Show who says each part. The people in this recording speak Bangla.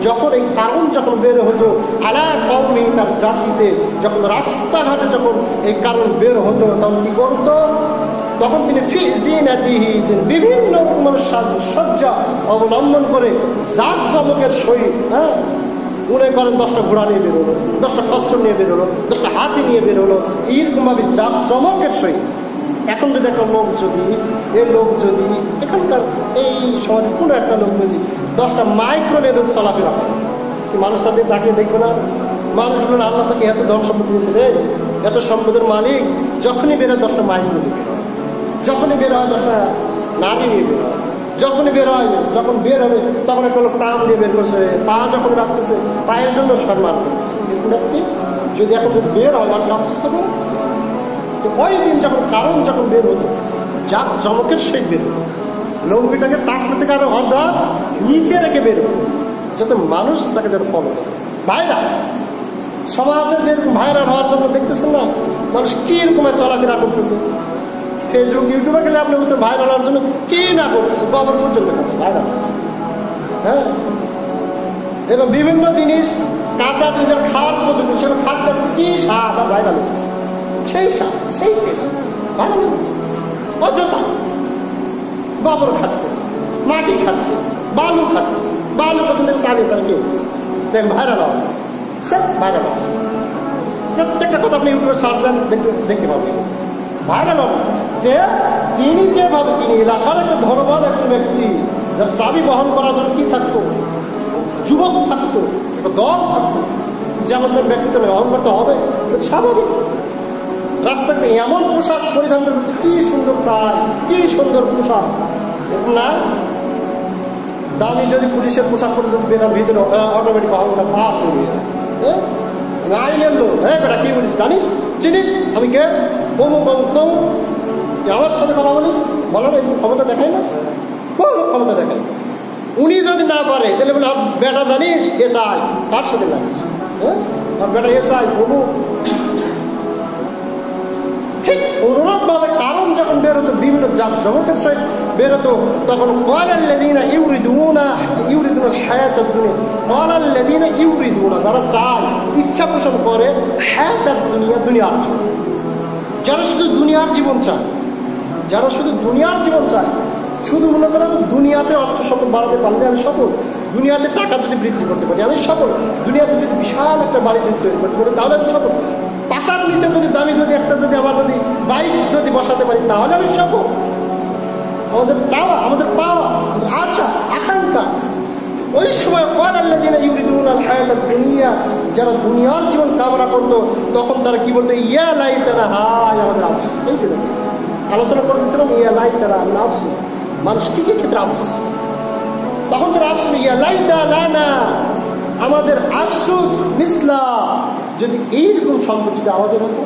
Speaker 1: যখন এই কারণ যখন বের হতো আলা কওমি তার জাতিতে, যখন রাস্তাঘাটে যখন এই কারণ বের হতো তখন কি করতো? তখন তিনি বিভিন্ন রকমের সাজসজ্জা অবলম্বন করে জাঁকজমকের সহিত, হ্যাঁ, মনে করেন 10টা ঘোড়া নিয়ে বেরোলো, 10টা খচ্চর নিয়ে বেরোলো, 10টা হাতি নিয়ে বেরোলো, এইরকম ভাবে জাঁকজমকের সহিত। এখন যদি একটা লোক যদি এখানকার এই সমাজে কোনো একটা লোক যদি 10টা মাইক্রো নিয়ে যদি চলাফেরা করে, কি মানুষ তাদের তাকিয়ে দেখবে না? মানুষ বলেন আল্লাহ তাকে এত ধন সম্পদ দিয়েছে রে, এত সম্পদের মালিক। যখনই বেরোয় 10টা মাইক্রো নিয়ে বেরোয়, যখনই বের হয় 10টা নারী নিয়ে বের হয়, যখনই বের হয়, যখন বের হবে তখন একটা লোক টান দিয়ে বের করছে, পা যখন রাখতেছে পায়ের জন্য সম্মান করতেছে। এরকম একটি যদি এখন যদি বের হয় মানুষ আফসোস করবে। তো ওই দিন যখন কারণ যখন বের হতো জাঁকজমকের সহিত বের হতো, লঙ্গিটাকে টাকতে থেকে আরো অর্ধা নিচে রেখে বের হতো, যাতে মানুষ তাকে যেন ফলো করে। ভাইরাল সমাজে যেরকম ভাইরাল হওয়ার জন্য দেখতেছেন না মানুষ কি রকম চলাফেরা করতেছে। ফেসবুক ইউটিউবে গেলে আপনি বুঝতে ভাইরাল হওয়ার জন্য কি না করতেছে, খবর পর্যন্ত ভাইরাল। হ্যাঁ, এবং বিভিন্ন জিনিস কাঁচা জিনিস খাওয়ার পর্যন্ত সেটা খাচ্ছে কি স্বাদ আর ভাইরাল হচ্ছে, সেই স্বাদ সেই টেস্ট ভাইরাল হচ্ছে। অযথা গোবর খাচ্ছে, মাটি খাচ্ছে, বালু খাচ্ছে, বালু পর্যন্ত চাবি চাবি কে হচ্ছে, দেখেন ভাইরাল হওয়া সব ভাইরাল হওয়া। প্রত্যেকটা কথা আপনি ইউটিউবে সার্চ দেন দেখতে পাবেন ভাইরাল হবে। যে তিনি যেভাবে তিনি এলাকার একটা ধনবান একজন ব্যক্তি, যার চাবি বহন করার জন্য কি থাকতো, যুবক থাকতো, একটা দল থাকতো, যেমন ব্যক্তিত্ব অহংকার তো হবে স্বাভাবিক। রাস্তাতে এমন পোশাক পরিধান করতে, কি সুন্দর টাই, কি সুন্দর পোশাক, না দামি যদি পুলিশের পোশাক পরে যদি বেরার ভিতরে অটোমেটিক অহংকার পাপ হয়ে যায়। আইনের লোক, হ্যাঁ বেটা কি বলিস জানিস চিনিস আমি কে, অমুক অমুক তমুক, আমার সাথে কথা বলিস, বলো না একটু ক্ষমতা দেখায় না, কোনো ক্ষমতা দেখায়। উনি যদি না পারে তাহলে বলে বেটা জানিস এসআই, তার সাথে লাগিস, হ্যাঁ আর বেটা এসআই অমুক। ঠিক অনুরূপ ভাবে কারণ যখন বেরোতো বিভিন্ন জাঁকজমকের সহিত বেরোতো, তখন যারা চায় ইচ্ছা পোষণ করে দুনিয়ার জীবন, যারা শুধু দুনিয়ার জীবন চায়, যারা শুধু দুনিয়ার জীবন চায়, শুধু মনে করে দুনিয়াতে অর্থ সম্পদ বাড়াতে পারলে আমি সফল, দুনিয়াতে টাকা যদি বৃদ্ধি করতে পারি আমি সফল, দুনিয়াতে যদি বিশাল একটা বাড়ি যদি তৈরি করতে পারি তাহলে আমি সফল, পাশার নিচে যদি দামি যদি একটা যদি আমার যদি বাইক যদি বসাতে পারি তাহলে আমি সফল। আমাদের চাওয়া, আমাদের পাওয়া, আমাদের আশা আকাঙ্ক্ষা ওই সময় যারা দুনিয়ার জীবন কামনা করতো তখন তারা কি বলতো, ইয়া লাই তারা হায় আমাদের আফসোস। আলোচনা করে দিচ্ছিলাম ইয়া লাই তারা আফসোস, মানুষ কি কি ক্ষেত্রে আফসোস, তখন তারা আফসোস ইয়া লাই না আমাদের আফসোস মিসলা, যদি এইরকম সম্পদ যদি আমাদের হতো